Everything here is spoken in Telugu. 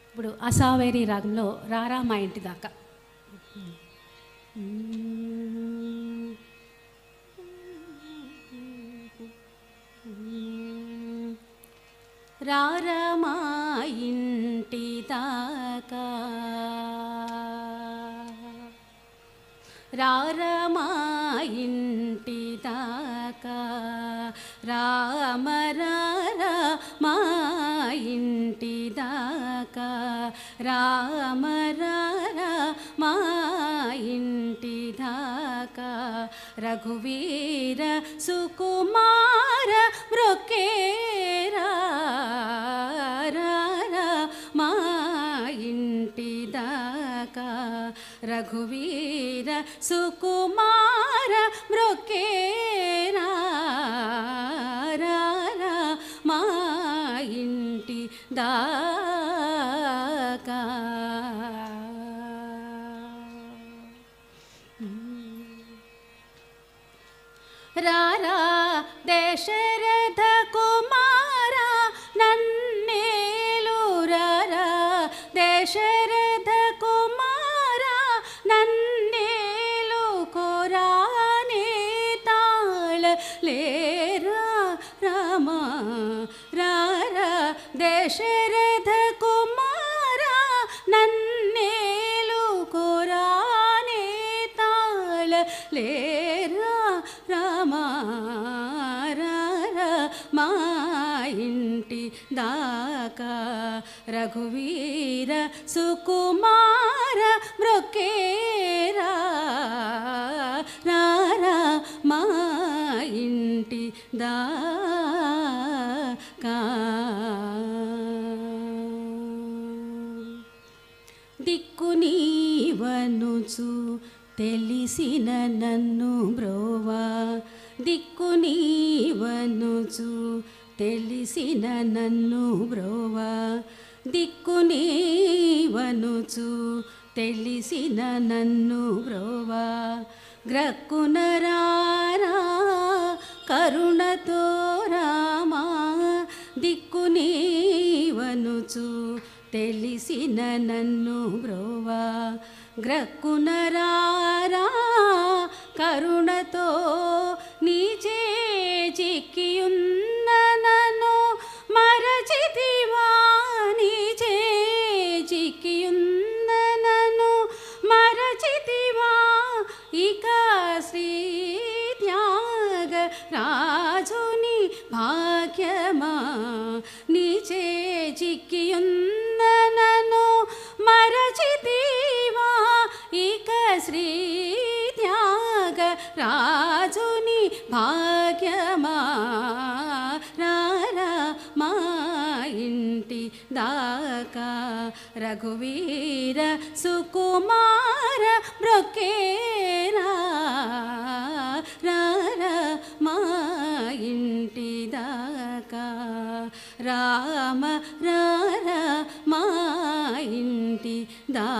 ఇప్పుడు అసావేరి రాగంలో రారా మా ఇంటి దాకా. రారా మా ఇంటి దాకా, రారా మా ఇంటి దాకా, రామ రారా మా ఇంటి దాకా, రామ రారా మా ఇంటి దాకా, రఘువీర సుకుమార మృక్కేరా, రారా మా ఇంటి దాకా, రఘువీర సుకుమార మృక్కేరా, రారా మా ఇంటి దాకా. రారా దశరథ కుమార నన్నేలు, రారా దశరథ కుమార నన్నేలు, కోరానే తాళ లేరా రామ, రారా దశరథ కుమార నన్నేలు, కోరానే తాళ లేరా రామ, రారా మా ఇంటి దాకా, రఘువీర సుకుమార మృక్కేరా, రారా మా ఇంటి దాకా. దిక్కు నీవనుచు తెలిసిన నన్ను బ్రోవా, దిక్కు నీవనుచు తెలిసిన నన్ను బ్రోవా, దిక్కు నీవనుచు తెలిసిన నన్ను బ్రోవా, గ్రక్కున రారా కరుణతో రామా, దిక్కు నీవనుచు తెలిసిన నన్ను బ్రోవా, గ్రక్కున రారా కరుణతో, నీచే చిక్కియున్న నన్ను మరచితివా, నీచే చిక్కియున్న నన్ను మరచితివా, ఇక శ్రీ త్యాగ రాజుని భాగ్యమా, నీచే చిక్కియున్న నన్ను మరచితివా, ఇక శ్రీ త్యాగ రాజుని భాగ్యమా, రారా మా ఇంటి దాకా, రఘువీర సుకుమార మృక్కేరా, రారా మా ఇంటి దాకా, రామ రారా మా ఇంటి దాకా.